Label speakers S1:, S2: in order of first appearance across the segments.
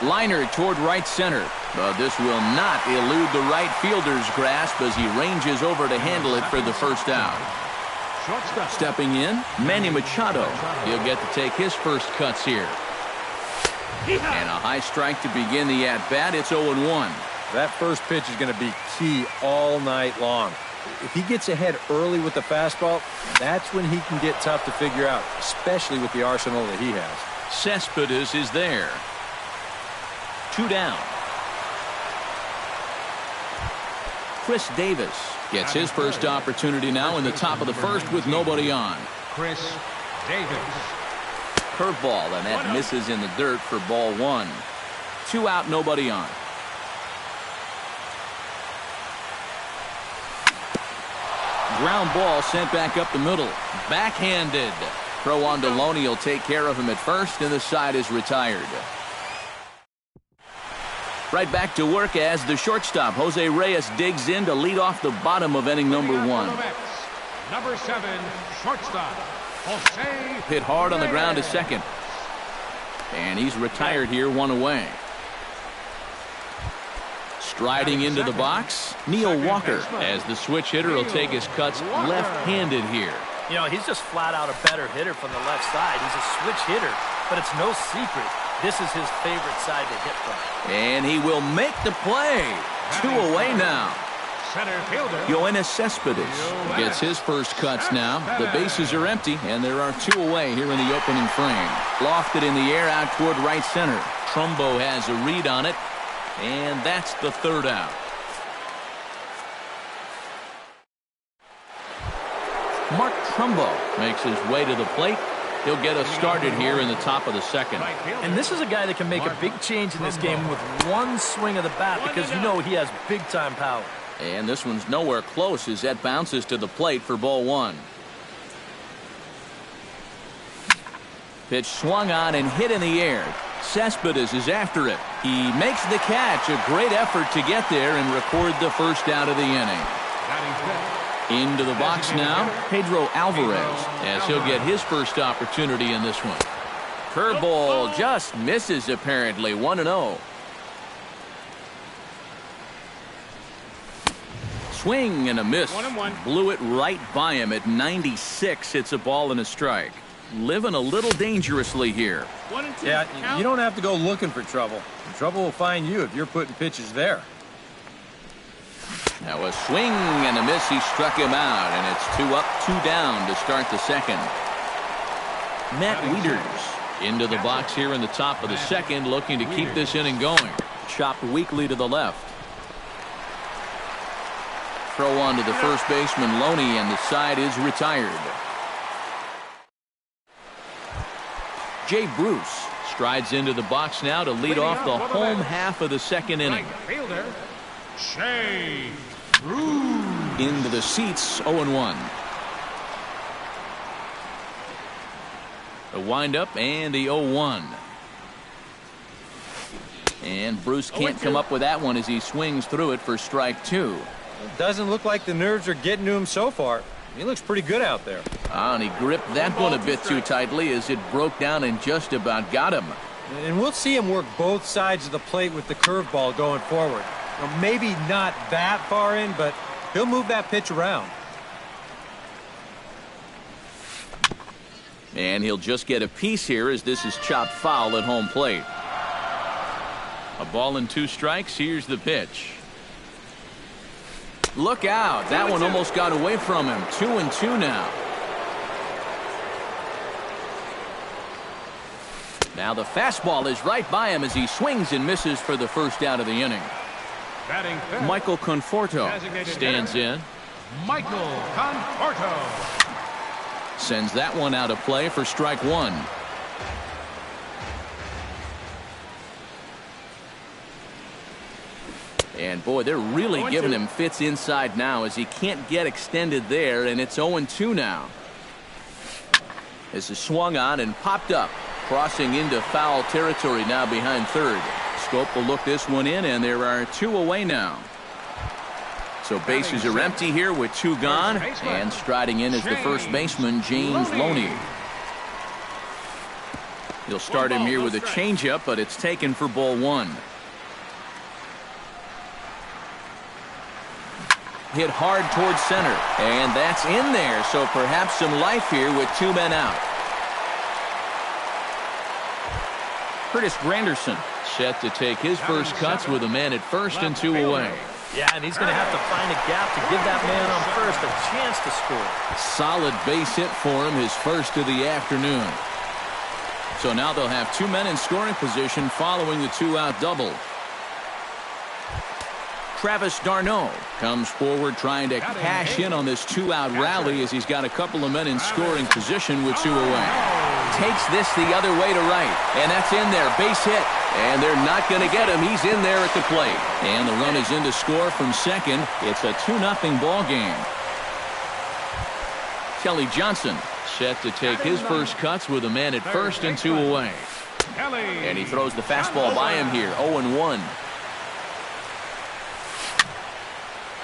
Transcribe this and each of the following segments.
S1: Liner toward right center. But this will not elude the right fielder's grasp as he ranges over to handle it for the first out. Stepping in, Manny Machado. He'll get to take his first cuts here. And a high strike to begin the at-bat. It's 0-1.
S2: That first pitch is going to be key all night long. If he gets ahead early with the fastball, that's when he can get tough to figure out, especially with the arsenal that he has.
S1: Cespedes is there. 2 down. Chris Davis gets his first opportunity now in the top of the first with nobody on.
S3: Chris Davis.
S1: Curveball, and that misses in the dirt for ball 1. 2 out, nobody on. Ground ball sent back up the middle. Backhanded. Throw on to Loney will take care of him at first, and the side is retired. Right back to work as the shortstop, Jose Reyes, digs in to lead off the bottom of inning number 1.
S3: Number 7, shortstop, Jose
S1: Hit hard on the ground to
S3: Reyes.
S1: second. And he's retired here, 1 away. Striding into the box, Neil Walker, as the switch hitter will take his cuts left-handed here.
S4: You know, he's just flat out a better hitter from the left side. He's a switch hitter, but it's no secret this is his favorite side to hit from.
S1: And he will make the play. 2 away now.
S3: Center fielder
S1: Yoenis Cespedes gets his first cuts now. The bases are empty, and there are 2 away here in the opening frame. Lofted in the air out toward right center. Trumbo has a read on it, and that's the 3rd out. Mark Trumbo makes his way to the plate. He'll get us started here in the top of the 2nd.
S4: And this is a guy that can make a big change in this game with one swing of the bat because you know he has big-time power.
S1: And this one's nowhere close as that bounces to the plate for ball 1. Pitch swung on and hit in the air. Cespedes is after it. He makes the catch. A great effort to get there and record the first out of the inning. Into the box now, Pedro Alvarez, as he'll get his first opportunity in this one. Curveball just misses apparently. 1-0. Swing and a miss.
S3: 1-1.
S1: Blew it right by him at 96. It's a ball and a strike. Living a little dangerously here.
S3: 1-2.
S2: Yeah, you don't have to go looking for trouble. Trouble will find you if you're putting pitches there.
S1: Now a swing and a miss. He struck him out, and it's 2 up, 2 down to start the 2nd. Matt Wieters into the box here in the top of the 2nd, looking to keep this inning going. Chopped weakly to the left. Throw on to the first baseman Loney, and the side is retired. Jay Bruce strides into the box now to lead off the home half of the 2nd inning.
S3: Fielder Jay Bruce.
S1: Into the seats, 0-1. The windup and the 0-1. And Bruce can't come up with that one as he swings through it for strike 2.
S2: It doesn't look like the nerves are getting to him so far. He looks pretty good out there.
S1: And he gripped that one a bit too tightly as it broke down and just about got him.
S2: And we'll see him work both sides of the plate with the curveball going forward. Now, maybe not that far in, but he'll move that pitch around.
S1: And he'll just get a piece here as this is chopped foul at home plate. A ball and 2 strikes. Here's the pitch. Look out. That one almost got away from him. 2-2 now. Now the fastball is right by him as he swings and misses for the first out of the inning.
S3: Batting fifth,
S1: Michael Conforto stands in.
S3: Michael Conforto.
S1: Sends that one out of play for strike 1. And boy, they're really giving him fits inside now as he can't get extended there, and it's 0-2 now. This is swung on and popped up, crossing into foul territory now behind third. Scope will look this one in, and there are 2 away now. So bases are empty here with 2 gone, and striding in is the first baseman, James Loney. He'll start him here with a changeup, but it's taken for ball one. Hit hard towards center, and that's in there, so perhaps some life here with 2 men out. Curtis Granderson set to take his first cuts with a man at first and 2 away.
S4: Yeah, and he's going to have to find a gap to give that man on first a chance to score.
S1: Solid base hit for him, his first of the afternoon. So now they'll have 2 men in scoring position following the 2-out double. Travis d'Arnaud comes forward trying to cash in on this 2-out rally as he's got a couple of men in scoring position with 2 away. Takes this the other way to right, and that's in there, base hit, and they're not going to get him. He's in there at the plate, and the run is in to score from second. It's a 2-0 ball game. Kelly Johnson set to take his first cuts with a man at first and 2 away. And he throws the fastball by him here, 0-1.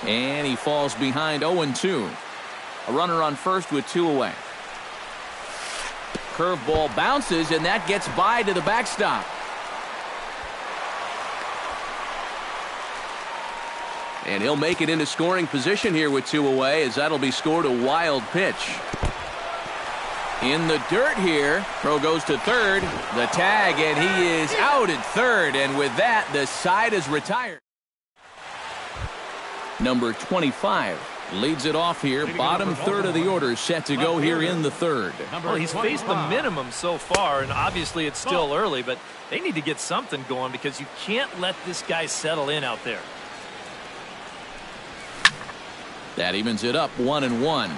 S1: And he falls behind 0-2. A runner on first with 2 away. Curveball bounces, and that gets by to the backstop. And he'll make it into scoring position here with 2 away, as that'll be scored a wild pitch. In the dirt here. Throw goes to third. The tag, and he is out at third. And with that, the side is retired. Number 25 leads it off here. Bottom third of the order set to go here in the third.
S4: Well, he's faced the minimum so far, and obviously it's still early, but they need to get something going because you can't let this guy settle in out there.
S1: That evens it up 1-1.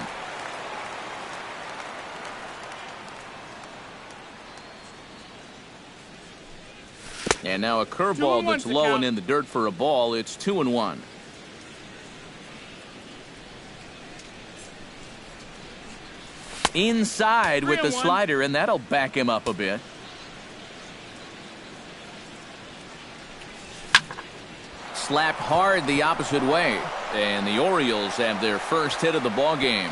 S1: And now a curveball that's low and in the dirt for a ball. It's 2-1. Inside with the slider, and that'll back him up a bit. Slapped hard the opposite way, and the Orioles have their first hit of the ball game.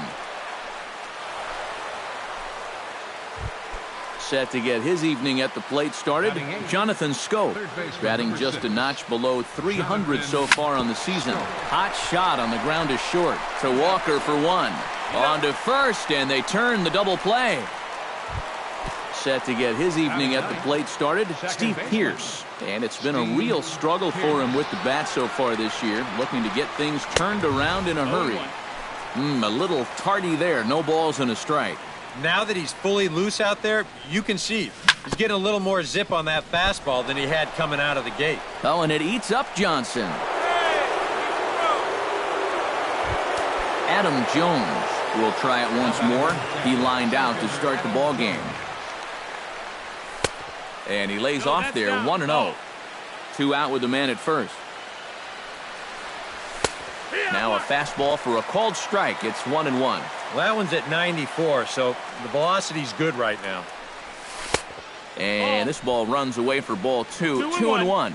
S1: Set to get his evening at the plate started, Jonathan Schoop, batting just a notch below 300 so far on the season. Hot shot on the ground is short to Walker for 1. On to first, and they turn the double play. Set to get his evening at the plate started, Steve Pearce. And it's been a real struggle for him with the bat so far this year, looking to get things turned around in a hurry. A little tardy there, no balls and a strike.
S2: Now that he's fully loose out there, you can see he's getting a little more zip on that fastball than he had coming out of the gate.
S1: Oh, and it eats up Johnson. Adam Jones will try it once more. He lined out to start the ball game. And he lays off there, 1-0. 2 out with the man at first. Now a fastball for a called strike. It's 1-1.
S2: Well, that one's at 94, so the velocity's good right now.
S1: And this ball runs away for ball 2. 2-1.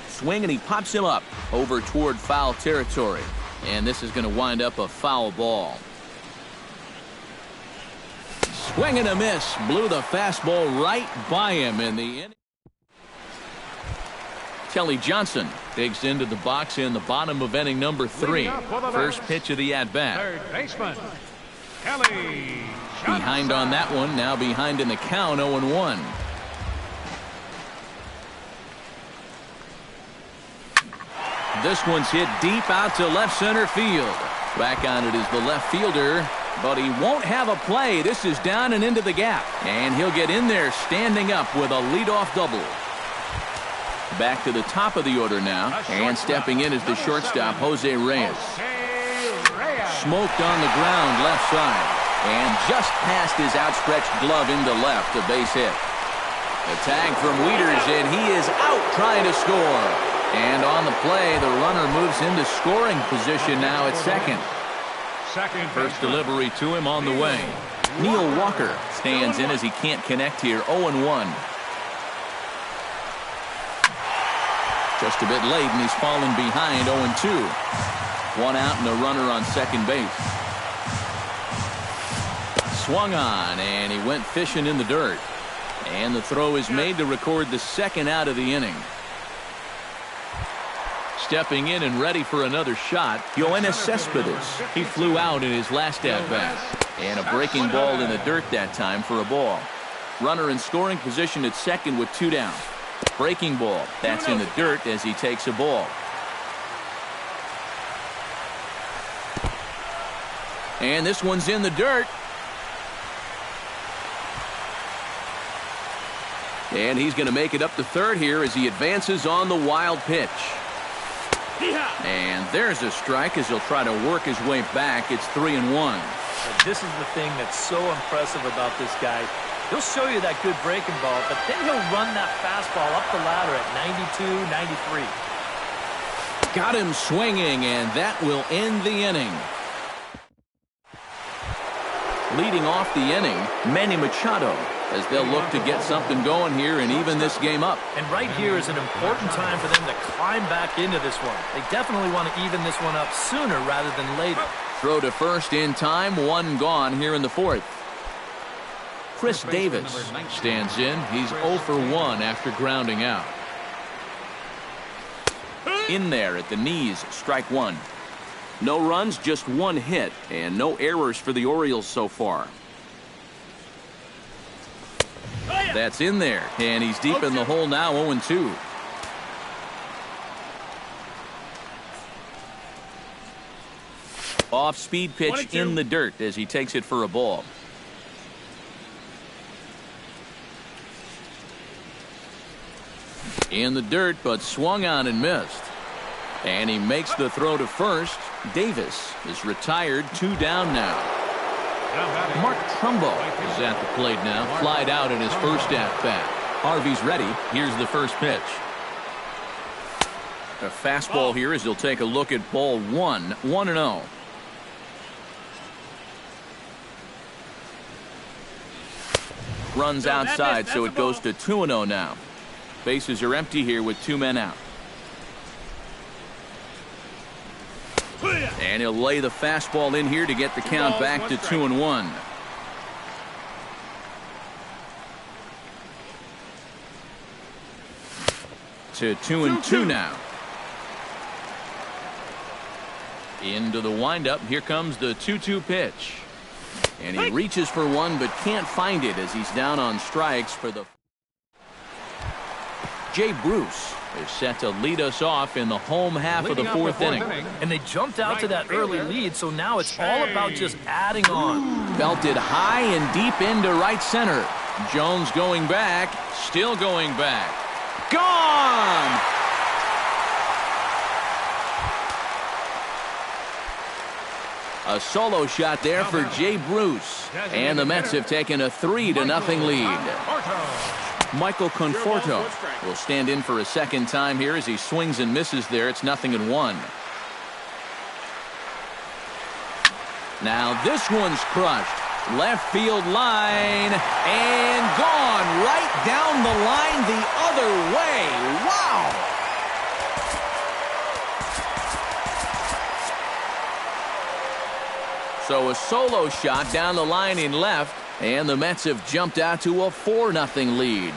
S1: Swing, and he pops him up over toward foul territory. And this is going to wind up a foul ball. Swing and a miss. Blew the fastball right by him in the inning. Kelly Johnson digs into the box in the bottom of inning number 3. First pitch of the at-bat.
S3: Third baseman, Kelly Johnson.
S1: Behind on that one. Now behind in the count, 0-1. This one's hit deep out to left center field. Back on it is the left fielder, but he won't have a play. This is down and into the gap, and he'll get in there standing up with a leadoff double. Back to the top of the order now, and stepping in is the shortstop, Jose Reyes. Smoked on the ground left side, and just past his outstretched glove into left, a base hit. A tag from Wieters, and he is out trying to score. And on the play, the runner moves into scoring position now at second. First delivery to him on the way. Neil Walker stands in as he can't connect here, 0-1. Just a bit late, and he's fallen behind, 0-2. 1 out and a runner on second base. swung on, and he went fishing in the dirt. And the throw is made to record the second out of the inning. Stepping in and ready for another shot, Yoenis Cespedes. He flew out in his last at-bat. And a breaking ball in the dirt that time for a ball. Runner in scoring position at second with 2 down. Breaking ball. That's in the dirt as he takes a ball. And this one's in the dirt. And he's going to make it up to third here as he advances on the wild pitch. And there's a strike as he'll try to work his way back. It's 3-1.
S4: This is the thing that's so impressive about this guy. He'll show you that good breaking ball, but then he'll run that fastball up the ladder at 92, 93.
S1: Got him swinging, and that will end the inning. Leading off the inning, Manny Machado, as they'll look to get something going here and even this game up.
S4: And right here is an important time for them to climb back into this one. They definitely want to even this one up sooner rather than later.
S1: Throw to first in time, 1 gone here in the 4th. Chris Davis stands in. He's 0 for 1 after grounding out. In there at the knees, strike 1. No runs, just 1 hit, and no errors for the Orioles so far. That's in there, and he's deep in the hole now, 0-2. Off-speed pitch in the dirt as he takes it for a ball. In the dirt, but swung on and missed. And he makes the throw to first. Davis is retired, 2 down now. Mark Trumbo is at the plate now. Flied out in his first at-bat. Harvey's ready. Here's the first pitch. A fastball here as he'll take a look at ball 1. 1-0. Runs outside, so it goes to 2-0 now. Bases are empty here with 2 men out. And he'll lay the fastball in here to get the count back to 2-1. To 2-2 now. Into the windup. Here comes the 2-2 pitch. And he reaches for one but can't find it as he's down on strikes for the... Jay Bruce is set to lead us off in the home half of the 4th inning.
S4: And they jumped out to that early lead, so now it's all about just adding on.
S1: Belted high and deep into right center. Jones going back, still going back. Gone! A solo shot there for Jay Bruce. And the Mets have taken a 3-0 lead. Michael Conforto will stand in for a second time here as he swings and misses there. It's 0-1. Now this one's crushed. Left field line and gone right down the line the other way. Wow! So a solo shot down the line in left, and the Mets have jumped out to a 4-0 lead.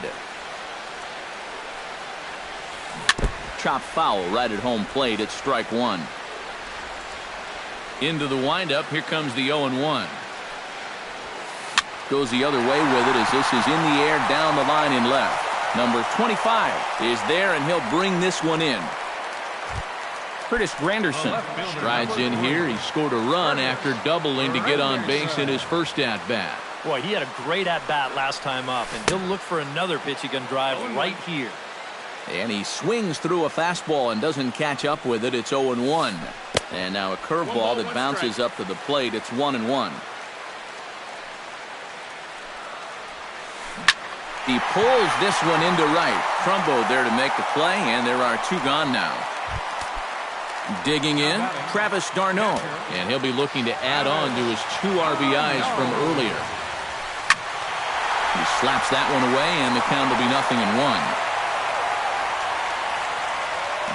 S1: Chop foul right at home plate. It's strike 1. Into the windup. Here comes the 0-1. Goes the other way with it as this is in the air down the line in left. Number 25 is there, and he'll bring this one in. Curtis Granderson strides in here. He scored a run after doubling to get on base in his first at-bat.
S4: Boy, he had a great at-bat last time up, and he'll look for another pitch he can drive right here.
S1: And he swings through a fastball and doesn't catch up with it. It's 0-1. And now a curveball that bounces up to the plate. It's 1-1. He pulls this one into right. Trumbo there to make the play, and there are 2 gone now. Digging in, Travis d'Arnaud, and he'll be looking to add on to his 2 RBIs from earlier. He slaps that one away, and the count will be 0-1.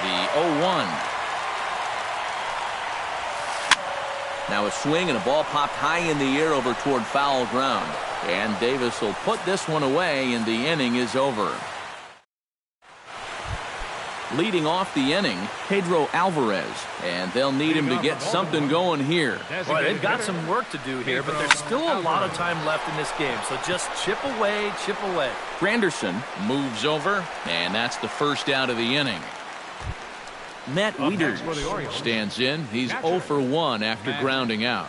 S1: The 0-1. Now a swing and a ball popped high in the air over toward foul ground. And Davis will put this one away, and the inning is over. Leading off the inning, Pedro Alvarez, and they'll need him to get something going here.
S4: Boy, they've got some work to do here, but there's still a lot of time left in this game, so just chip away, chip away.
S1: Granderson moves over, and that's the first out of the inning. Matt Wieters stands in. He's 0 for 1 after grounding out.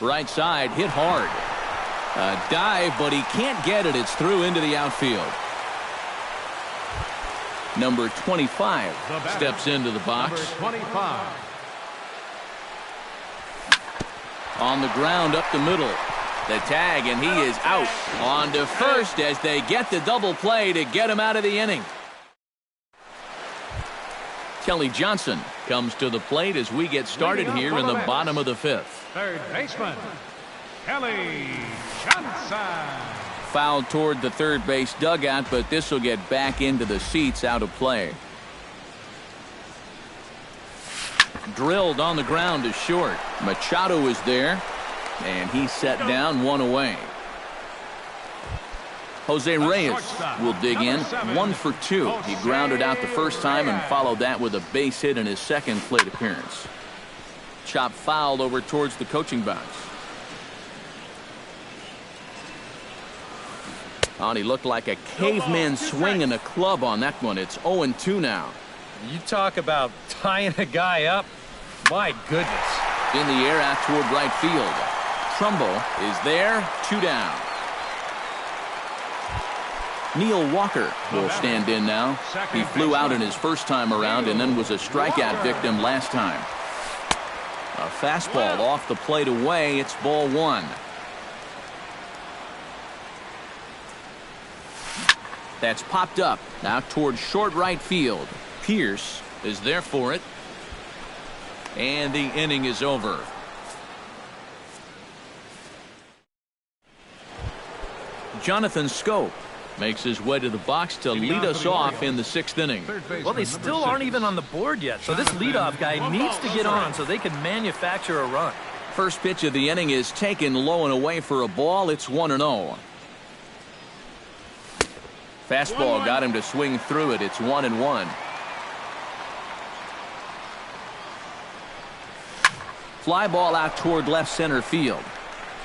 S1: Right side, hit hard. A dive, but he can't get it. It's through into the outfield. Number 25 steps into the box. On the ground up the middle. The tag, and he is out. On to first as they get the double play to get him out of the inning. Kelly Johnson comes to the plate as we get started here in the bottom of the fifth.
S3: Third baseman, Kelly Johnson.
S1: Fouled toward the third base dugout, but this will get back into the seats, out of play. Drilled on the ground to short. Machado is there, and he's set down, one away. Jose Reyes will dig in, 1 for 2. He grounded out the first time and followed that with a base hit in his second plate appearance. Chop fouled over towards the coaching box. Oh, he looked like a caveman swinging a club on that one. It's 0-2 now.
S2: You talk about tying a guy up. My goodness.
S1: In the air out toward right field. Trumbo is there, 2 down. Neil Walker will stand in now. He flew out in his first time around and then was a strikeout victim last time. A fastball off the plate away. It's ball 1. That's popped up now toward short right field. Pierce is there for it. And the inning is over. Jonathan Scope makes his way to the box to lead us off in the 6th inning.
S4: Well, they still aren't even on the board yet, so this leadoff guy needs to get on so they can manufacture a run.
S1: First pitch of the inning is taken low and away for a ball. It's 1-0. Fastball got him to swing through it. It's 1-1. Fly ball out toward left center field.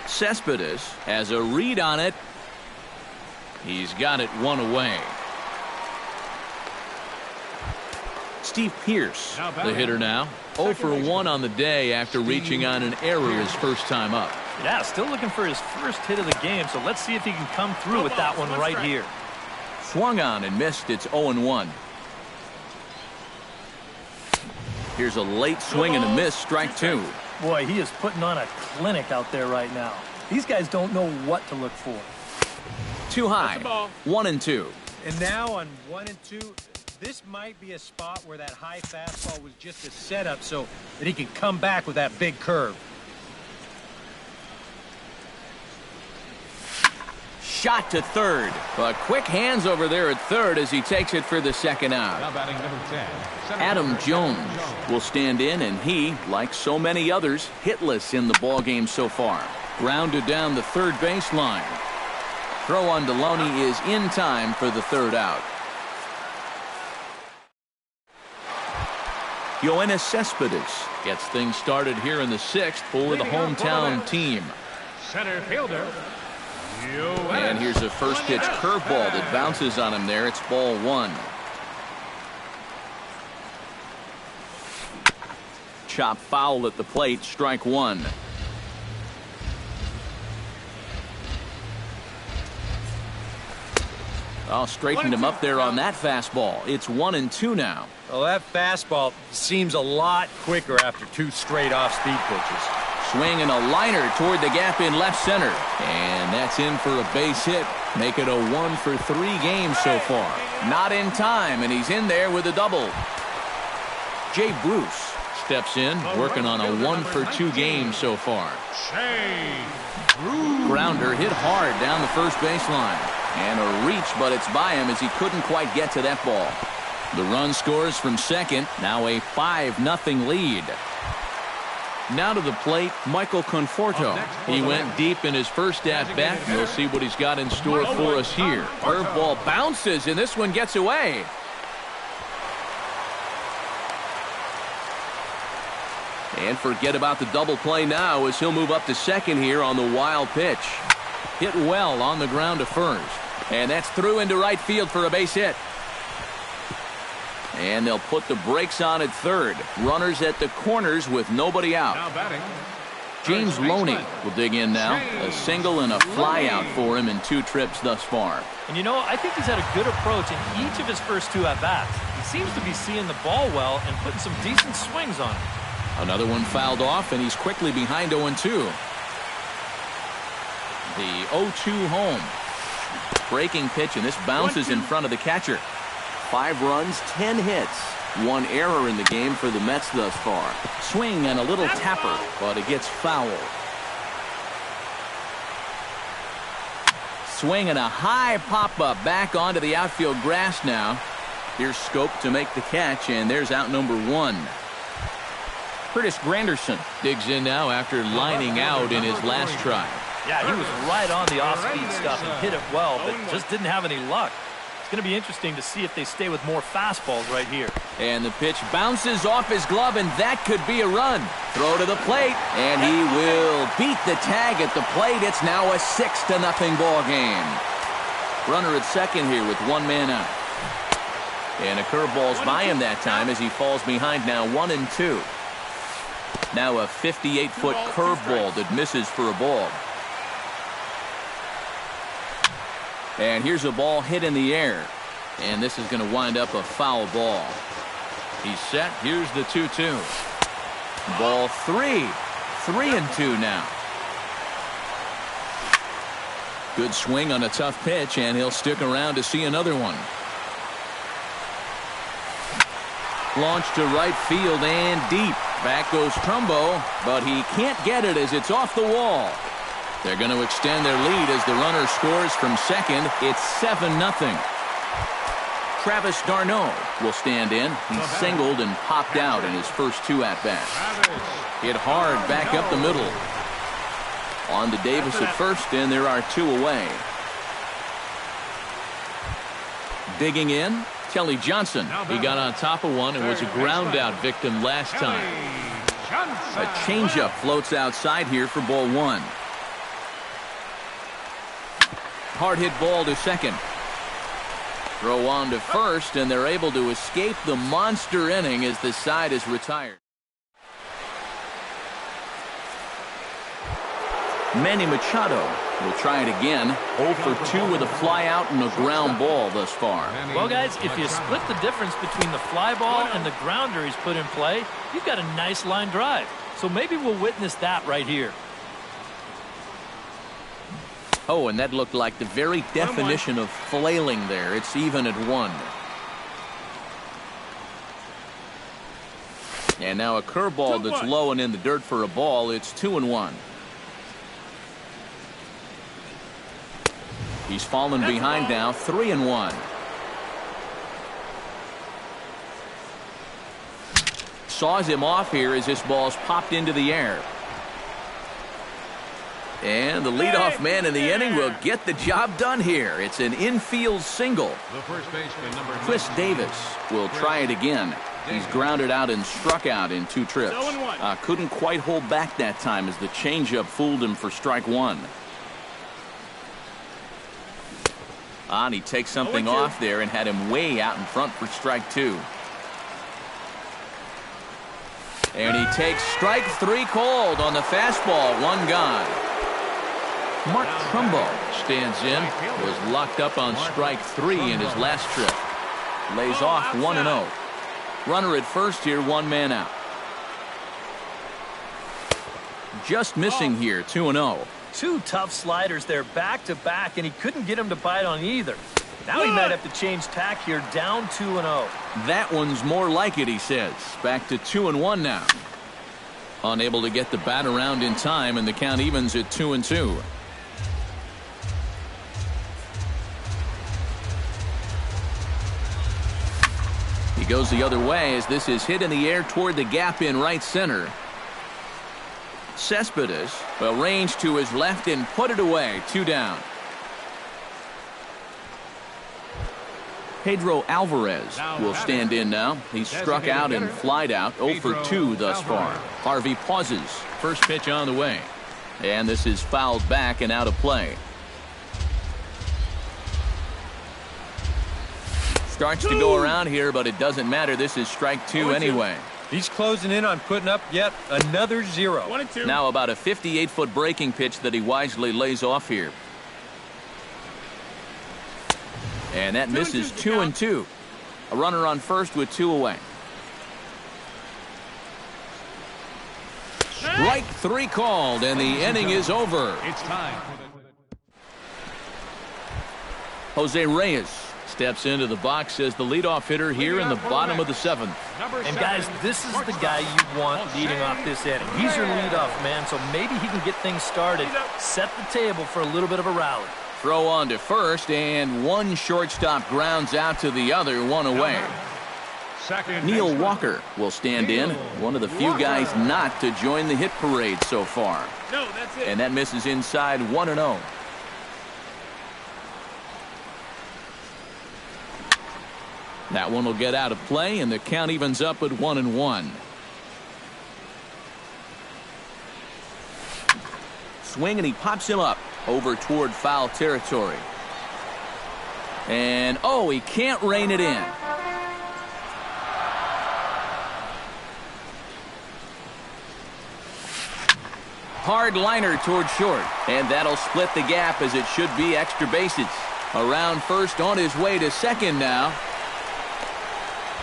S1: Cespedes has a read on it. He's got it 1 away. Steve Pierce, the hitter now. 0 for 1 on the day after reaching on an error his first time up.
S4: Yeah, still looking for his first hit of the game, so let's see if he can come through with that one right here.
S1: Swung on and missed. It's 0-1. Here's a late swing and a miss. Strike 2.
S4: Boy, he is putting on a clinic out there right now. These guys don't know what to look for.
S1: Too high. 1-2.
S2: And now on 1-2, this might be a spot where that high fastball was just a setup so that he can come back with that big curve.
S1: Shot to third. But quick hands over there at third as he takes it for the second out. Adam Jones will stand in, and he, like so many others, hitless in the ballgame so far. Grounded down the third baseline. Throw on Deloney is in time for the third out. Yoenis Cespedes gets things started here in the 6th for the hometown team.
S3: Center fielder.
S1: And here's a first pitch curveball that bounces on him there. It's ball 1. Chop foul at the plate. Strike 1. Oh, straightened him up there on that fastball. It's 1-2 now.
S2: Well, that fastball seems a lot quicker after 2 straight off-speed pitches.
S1: Swing and a liner toward the gap in left center. And that's in for a base hit. Make it a 1 for 3 games so far. Not in time, and he's in there with a double. Jay Bruce steps in, working on a 1 for 2 games so far. Grounder hit hard down the first baseline. And a reach, but it's by him as he couldn't quite get to that ball. The run scores from second. Now a 5-0 lead. Now to the plate, Michael Conforto. He went deep in his first at-bat. We'll see what he's got in store for us here. Curveball bounces, and this one gets away. And forget about the double play now as he'll move up to second here on the wild pitch. Hit well on the ground to first. And that's through into right field for a base hit. And they'll put the brakes on at third. Runners at the corners with nobody out.
S3: Now batting,
S1: James Loney will dig in now. A single and a fly out for him in 2 trips thus far.
S4: And you know, I think he's had a good approach in each of his first 2 at-bats. He seems to be seeing the ball well and putting some decent swings on it.
S1: Another one fouled off, and he's quickly behind 0-2. The 0-2 home. Breaking pitch, and this bounces in front of the catcher. 5 runs, 10 hits. 1 error in the game for the Mets thus far. Swing and a little tapper, but it gets foul. Swing and a high pop-up back onto the outfield grass now. Here's Scope to make the catch, and there's out number 1. Curtis Granderson digs in now after lining out in his last try.
S4: Yeah, he was right on the off-speed stuff and hit it well, but just didn't have any luck. It's going to be interesting to see if they stay with more fastballs right here.
S1: And the pitch bounces off his glove, and that could be a run. Throw to the plate, and he will beat the tag at the plate. It's now a 6-0 ball game. Runner at second here with 1 man out. And a curveball's by him that time as he falls behind now 1-2. Now a 58-foot curveball that misses for a ball. And here's a ball hit in the air. And this is going to wind up a foul ball. He's set. Here's the 2-2. Ball 3. 3-2 now. Good swing on a tough pitch, and he'll stick around to see another one. Launched to right field and deep. Back goes Trumbo, but he can't get it as it's off the wall. They're going to extend their lead as the runner scores from second. It's 7-0. Travis d'Arnaud will stand in. He singled and popped out in his first 2 at-bats. Hit hard back up the middle. On to Davis at first, and there are 2 away. Digging in, Kelly Johnson. He got on top of one and was a ground-out victim last time. A changeup floats outside here for ball 1. Hard hit ball to second. Throw on to first, and they're able to escape the monster inning as the side is retired. Manny Machado will try it again. 0 for 2 with a fly out and a ground ball thus far.
S4: Well, guys, if you split the difference between the fly ball and the grounder he's put in play, you've got a nice line drive. So maybe we'll witness that right here.
S1: Oh, and that looked like the very definition of flailing there. It's even at 1. And now a curveball that's low and in the dirt for a ball. It's 2-1. He's fallen behind now, 3-1. Saws him off here as this ball's popped into the air. And the leadoff man in the inning will get the job done here. It's an infield single.
S3: The first baseman, number
S1: Chris Davis will try it again. He's grounded out and struck out in 2 trips. Couldn't quite hold back that time as the changeup fooled him for strike 1. And he takes something off there and had him way out in front for strike 2. And he takes strike 3 cold on the fastball. 1 gone. Mark Trumbo stands in. Was locked up on strike 3 in his last trip. Lays off 1-0. Runner at first here, 1 man out. Just missing here, 2-0.
S4: 2 tough sliders there back to back, and he couldn't get him to bite on either. Now he might have to change tack here, down 2-0.
S1: That one's more like it, he says. Back to 2-1 now. Unable to get the bat around in time, and the count evens at 2-2. He goes the other way as this is hit in the air toward the gap in right center. Cespedes will range to his left and put it away. 2 down. Pedro Alvarez will stand in now. He's struck out and flied out. 0 for 2 thus far. Harvey pauses. First pitch on the way. And this is fouled back and out of play. Starts to go around here, but it doesn't matter. This is strike 2 anyway.
S2: He's closing in on putting up yet another 0.
S1: Now about a 58-foot breaking pitch that he wisely lays off here. And that misses 2-2. A runner on first with 2 away. Strike 3 called, and the inning is over.
S3: It's time.
S1: Jose Reyes steps into the box as the leadoff hitter here in the bottom of the 7th.
S4: And guys, this is the guy you want leading off this inning. He's your leadoff man, so maybe he can get things started, set the table for a little bit of a rally.
S1: Throw on to first, and one shortstop grounds out to the other, 1 away. Neil Walker will stand in, one of the few guys not to join the hit parade so far. And that misses inside, 1-0. That one will get out of play, and the count evens up at 1-1. Swing, and he pops him up over toward foul territory. And, oh, he can't rein it in. Hard liner toward short, and that'll split the gap as it should be extra bases. Around first, on his way to second now.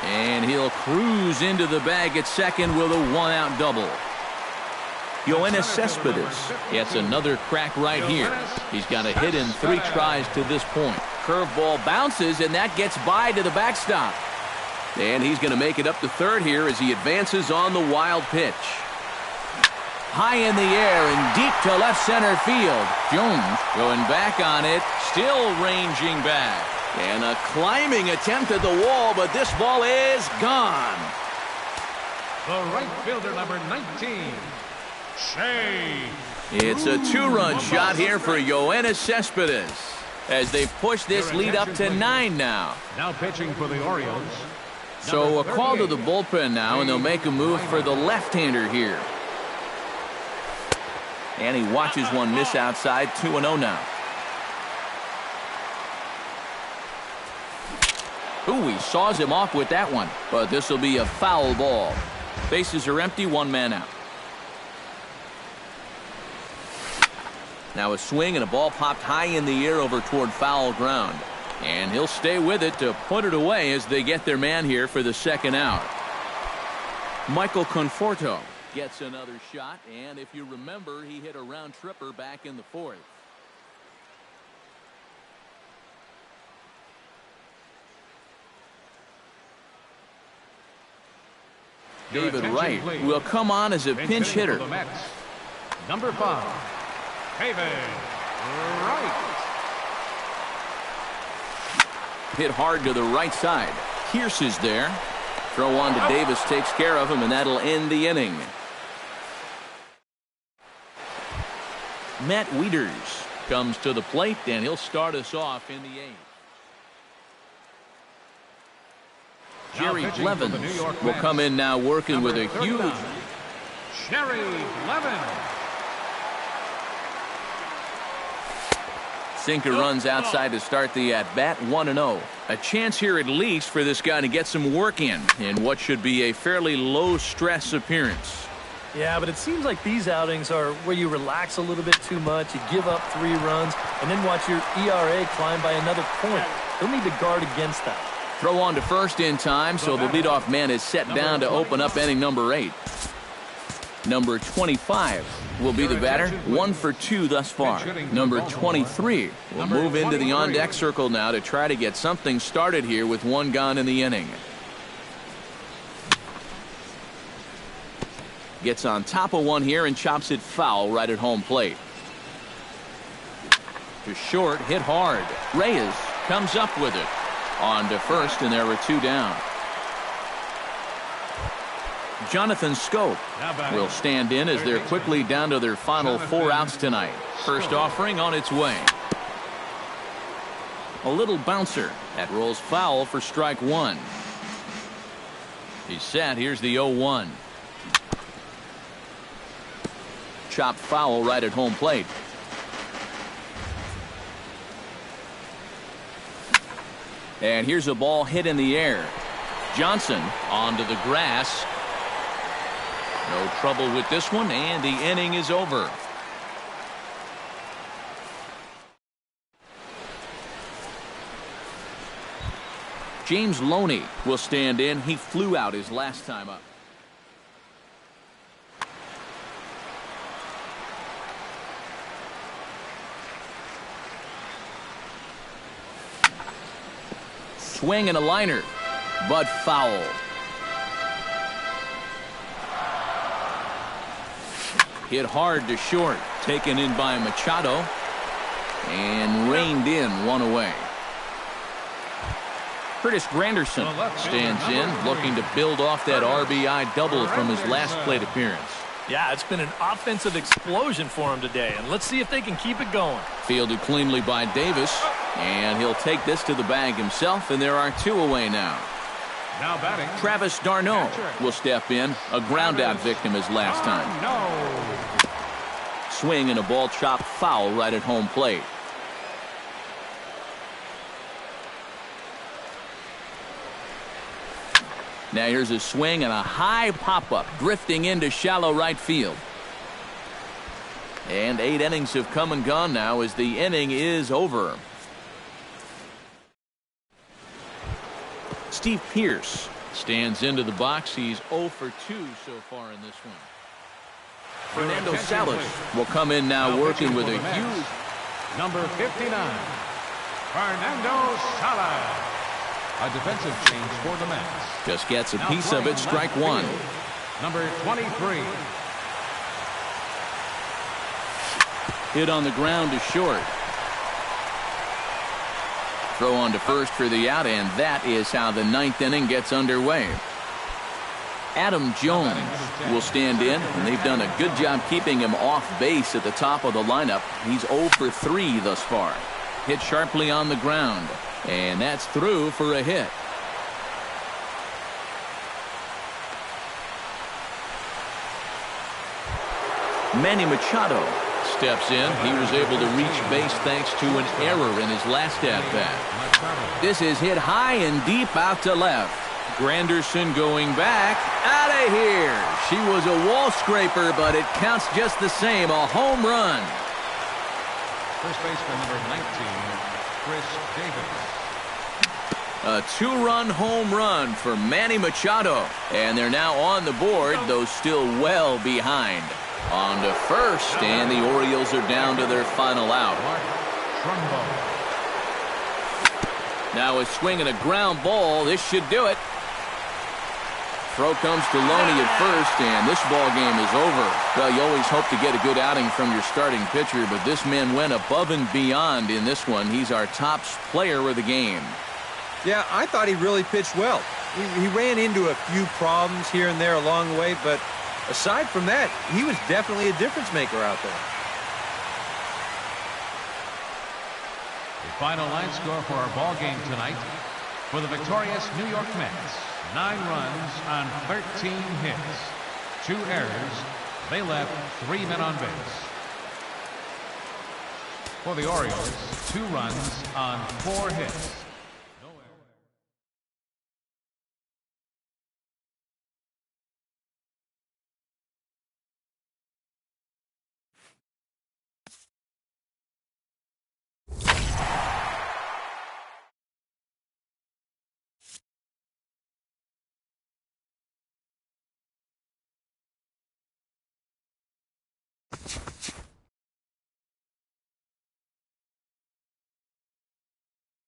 S1: And he'll cruise into the bag at second with a 1-out double. Yoenis Cespedes gets another crack right here. He's got a hit in 3 tries to this point. Curveball bounces, and that gets by to the backstop. And he's going to make it up to third here as he advances on the wild pitch. High in the air and deep to left center field. Jones going back on it, still ranging back. And a climbing attempt at the wall, but this ball is gone.
S3: The right fielder, number 19, Shea.
S1: It's a 2-run shot here for Yoenis Cespedes as they push this lead up to 9 now.
S3: Now pitching for the Orioles.
S1: So a call to the bullpen now, and they'll make a move for the left-hander here. And he watches one miss outside. 2-0 now. Ooh, he saws him off with that one, but this will be a foul ball. Bases are empty, 1 man out. Now a swing, and a ball popped high in the air over toward foul ground. And he'll stay with it to put it away as they get their man here for the 2nd out. Michael Conforto gets another shot, and if you remember, he hit a round tripper back in the 4th. David Wright will come on as a pinch hitter.
S3: Number 5, David Wright.
S1: Hit hard to the right side. Pierce is there. Throw on to Davis takes care of him, and that'll end the inning. Matt Wieters comes to the plate, and he'll start us off in the 8th. Jerry Blevins will come in now working with a huge.
S3: Jerry Blevins.
S1: Sinker runs outside to start the at-bat. 1-0. A chance here at least for this guy to get some work in what should be a fairly low-stress appearance.
S4: Yeah, but it seems like these outings are where you relax a little bit too much. You give up 3 runs and then watch your ERA climb by another point. They'll need to guard against that.
S1: Throw on to first in time, so the leadoff man is set down to open up inning number 8. Number 25 will be the batter. 1 for 2 thus far. Number 23 will move into the on-deck circle now to try to get something started here with 1 gone in the inning. Gets on top of one here and chops it foul right at home plate. To short, hit hard. Reyes comes up with it. On to first, and there were 2 down. Jonathan Scope will stand in as they're quickly down to their final 4 outs tonight. First offering on its way. A little bouncer that rolls foul for strike 1. He's set. Here's the 0-1. Chopped foul right at home plate. And here's a ball hit in the air. Johnson onto the grass. No trouble with this one, and the inning is over. James Loney will stand in. He flew out his last time up. Swing and a liner, but foul. Hit hard to short, taken in by Machado, and reined in 1 away. Curtis Granderson stands in, looking to build off that RBI double from his last plate appearance.
S4: Yeah, it's been an offensive explosion for him today, and let's see if they can keep it going.
S1: Fielded cleanly by Davis, and he'll take this to the bag himself, and there are 2 away now.
S3: Now batting,
S1: Travis d'Arnaud will step in, a ground-out victim his last time. Swing and a ball chopped foul right at home plate. Now here's a swing and a high pop-up, drifting into shallow right field. And 8 innings have come and gone now as the inning is over. Steve Pearce stands into the box. He's 0 for 2 so far in this one. Fernando Salas will come in now working with a huge...
S3: Number 59, Fernando Salas. A defensive change for the Mets.
S1: Just gets a piece of it, strike 1.
S3: Number 23.
S1: Hit on the ground to short. Throw on to first for the out, and that is how the 9th inning gets underway. Adam Jones will stand in, and they've done a good job keeping him off base at the top of the lineup. He's 0 for 3 thus far. Hit sharply on the ground, and that's through for a hit. Manny Machado steps in. He was able to reach base thanks to an error in his last at-bat. This is hit high and deep out to left. Granderson going back. Out of here. She was a wall scraper, but it counts just the same. A home run.
S3: First baseman number 19, Chris Davis.
S1: A 2-run home run for Manny Machado. And they're now on the board, though still well behind. On to first, and the Orioles are down to their final out. Now a swing and a ground ball. This should do it. Throw comes to Loney at first, and this ball game is over. Well, you always hope to get a good outing from your starting pitcher, but this man went above and beyond in this one. He's our top player of the game.
S2: Yeah, I thought he really pitched well. He ran into a few problems here and there along the way, but aside from that, he was definitely a difference maker out there.
S3: The final line score for our ball game tonight. For the victorious New York Mets, 9 runs on 13 hits. 2 errors. They left 3 men on base. For the Orioles, 2 runs on 4 hits.